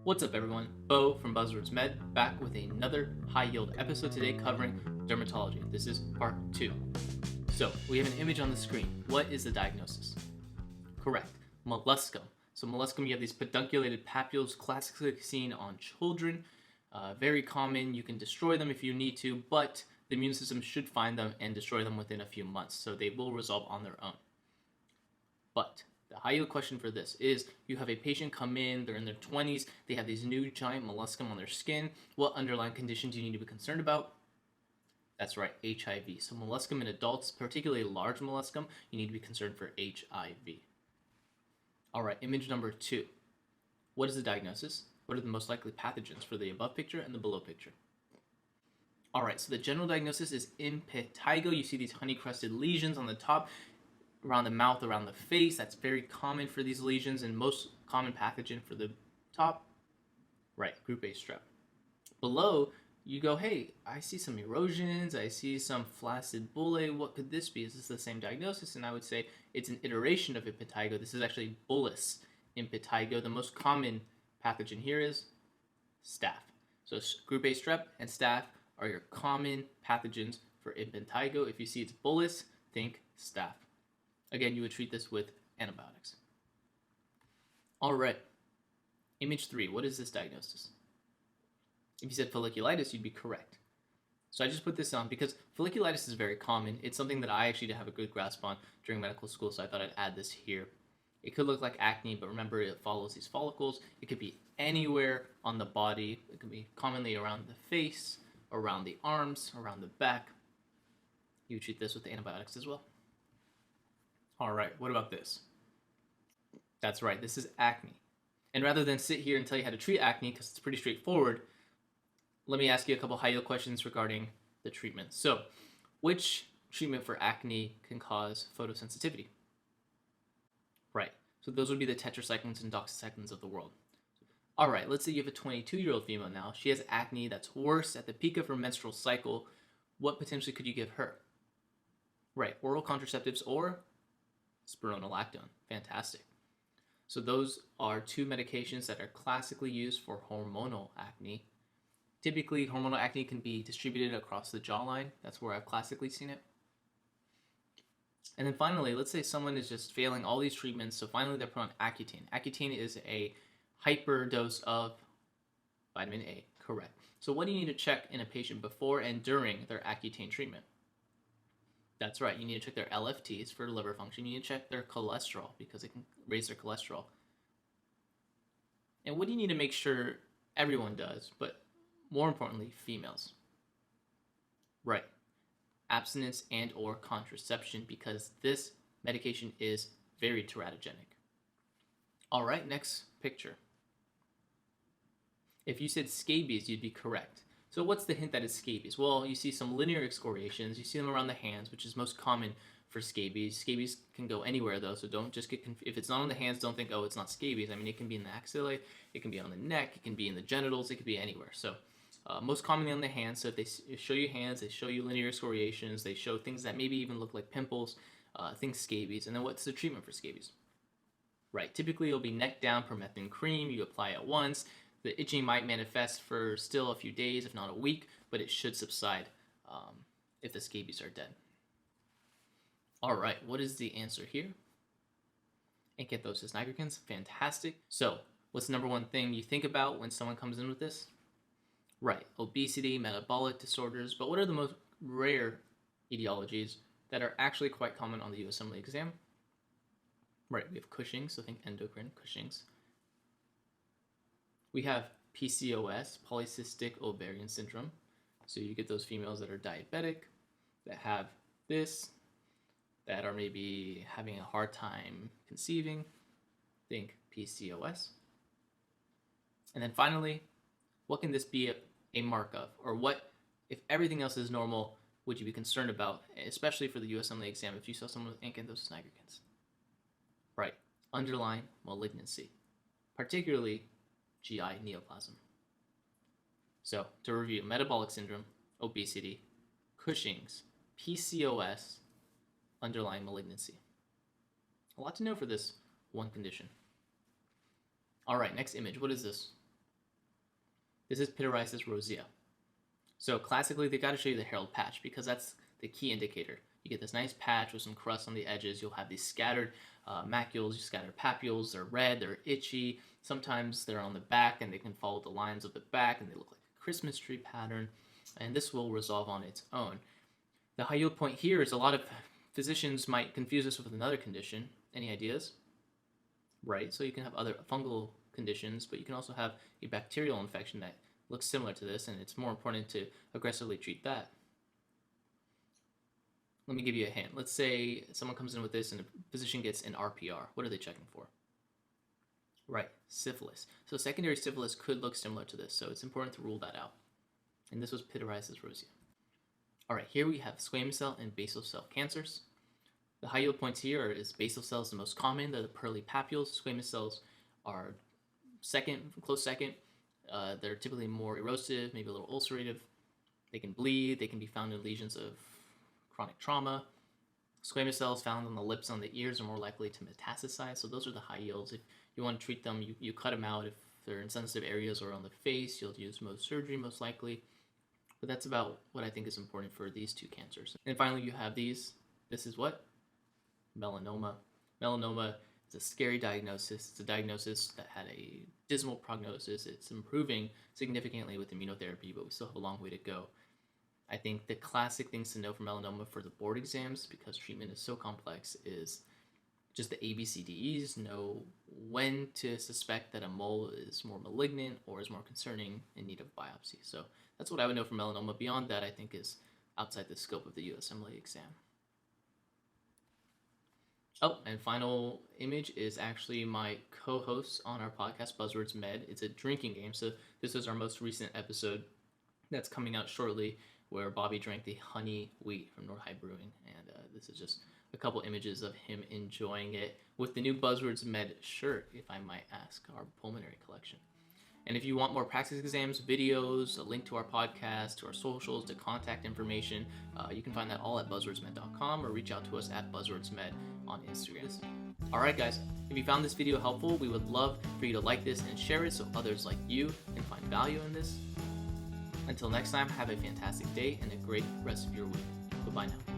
What's up everyone, Bo from Buzzwords Med back with another high yield episode today covering dermatology. This is part 2. So we have an image on the screen. What is the diagnosis? Correct, molluscum. So molluscum, you have these pedunculated papules classically seen on children. Very common, you can destroy them if you need to, but the immune system should find them and destroy them within a few months, so they will resolve on their own. But the high yield question for this is you have a patient come in, they're in their 20s, they have these new giant molluscum on their skin. What underlying conditions do you need to be concerned about? That's right, HIV. So molluscum in adults, particularly large molluscum, you need to be concerned for HIV. All right, image number 2. What is the diagnosis? What are the most likely pathogens for the above picture and the below picture? All right, so the general diagnosis is impetigo. You see these honey-crusted lesions on the top, around the mouth, around the face. That's very common for these lesions, and most common pathogen for the top, right, group A strep. Below, you go, hey, I see some erosions, I see some flaccid bullae. What could this be? Is this the same diagnosis? And I would say it's an iteration of impetigo. This is actually bullous impetigo. The most common pathogen here is staph. So group A strep and staph are your common pathogens for impetigo. If you see it's bullous, think staph. Again, you would treat this with antibiotics. All right, image 3, what is this diagnosis? If you said folliculitis, you'd be correct. So I just put this on because folliculitis is very common. It's something that I actually didn't have a good grasp on during medical school, so I thought I'd add this here. It could look like acne, but remember it follows these follicles. It could be anywhere on the body. It could be commonly around the face, around the arms, around the back. You treat this with antibiotics as well. All right, what about this? That's right, this is acne. And rather than sit here and tell you how to treat acne, because it's pretty straightforward, let me ask you a couple high-yield questions regarding the treatment. So, which treatment for acne can cause photosensitivity? Right, so those would be the tetracyclines and doxycyclines of the world. All right, let's say you have a 22-year-old female now. She has acne that's worse at the peak of her menstrual cycle. What potentially could you give her? Right, oral contraceptives or spironolactone. Fantastic. So those are two medications that are classically used for hormonal acne. Typically, hormonal acne can be distributed across the jawline. That's where I've classically seen it. And then finally, let's say someone is just failing all these treatments, so finally they're put on Accutane. Accutane is a hyper dose of vitamin A, correct. So what do you need to check in a patient before and during their Accutane treatment? That's right, you need to check their LFTs for liver function. You need to check their cholesterol because it can raise their cholesterol. And what do you need to make sure everyone does, but more importantly, females? Right, abstinence and or contraception because this medication is very teratogenic. All right, next picture. If you said scabies, you'd be correct. So what's the hint that it's scabies? Well, you see some linear excoriations. You see them around the hands, which is most common for scabies. Scabies can go anywhere though, so don't just get confused. If it's not on the hands, don't think, oh, it's not scabies. I mean, it can be in the axillae, it can be on the neck, it can be in the genitals, it could be anywhere. So most commonly on the hands. So if they show you hands, they show you linear excoriations, they show things that maybe even look like pimples, think scabies. And then what's the treatment for scabies? Right, typically it'll be neck down permethrin cream. You apply it once. The itching might manifest for still a few days, if not a week, but it should subside if the scabies are dead. All right, what is the answer here? Acanthosis nigricans, fantastic. So, what's the number one thing you think about when someone comes in with this? Right, obesity, metabolic disorders, but what are the most rare etiologies that are actually quite common on the USMLE exam? Right, we have Cushing's, so think endocrine Cushing's. We have PCOS, polycystic ovarian syndrome. So you get those females that are diabetic, that have this, that are maybe having a hard time conceiving. Think PCOS. And then finally, what can this be a mark of? Or what, if everything else is normal, would you be concerned about, especially for the USMLE exam if you saw someone with acanthosis nigricans? Right, underlying malignancy, particularly GI neoplasm. So, to review, metabolic syndrome, obesity, Cushing's, PCOS, underlying malignancy. A lot to know for this one condition. All right, next image. What is this? This is Pitoris rosia. So classically, they got to show you the herald patch because that's the key indicator. You get this nice patch with some crust on the edges. You'll have these scattered macules, scattered papules. They're red, they're itchy. Sometimes they're on the back and they can follow the lines of the back and they look like a Christmas tree pattern. And this will resolve on its own. The high yield point here is a lot of physicians might confuse this with another condition. Any ideas? Right, so you can have other fungal conditions, but you can also have a bacterial infection that looks similar to this, and it's more important to aggressively treat that. Let me give you a hint. Let's say someone comes in with this and a physician gets an RPR. What are they checking for? Right, syphilis. So secondary syphilis could look similar to this, so it's important to rule that out. And this was Pitoris rosia. All right, here we have squamous cell and basal cell cancers. The high yield points here is basal cells the most common. They're the pearly papules. Squamous cells are close second. They're typically more erosive, maybe a little ulcerative. They can bleed. They can be found in lesions of chronic trauma. Squamous cells found on the lips and the ears are more likely to metastasize. So those are the high yields. If you want to treat them, you cut them out. If they're in sensitive areas or on the face, you'll use Mohs surgery most likely. But that's about what I think is important for these two cancers. And finally, you have these. This is what? Melanoma. Melanoma is a scary diagnosis. It's a diagnosis that had a dismal prognosis. It's improving significantly with immunotherapy, but we still have a long way to go. I think the classic things to know for melanoma for the board exams, because treatment is so complex, is just the ABCDEs, know when to suspect that a mole is more malignant or is more concerning in need of biopsy. So that's what I would know for melanoma. Beyond that, I think is outside the scope of the USMLE exam. Oh, and final image is actually my co-host on our podcast, Buzzwords Med. It's a drinking game, so this is our most recent episode that's coming out shortly, where Bobby drank the honey wheat from North High Brewing, and this is just a couple images of him enjoying it with the new Buzzwords Med shirt, if I might ask, our pulmonary collection. And if you want more practice exams, videos, a link to our podcast, to our socials, to contact information, you can find that all at buzzwordsmed.com or reach out to us at buzzwordsmed on Instagram. All right, guys, if you found this video helpful, we would love for you to like this and share it so others like you can find value in this. Until next time, have a fantastic day and a great rest of your week. Bye-bye now.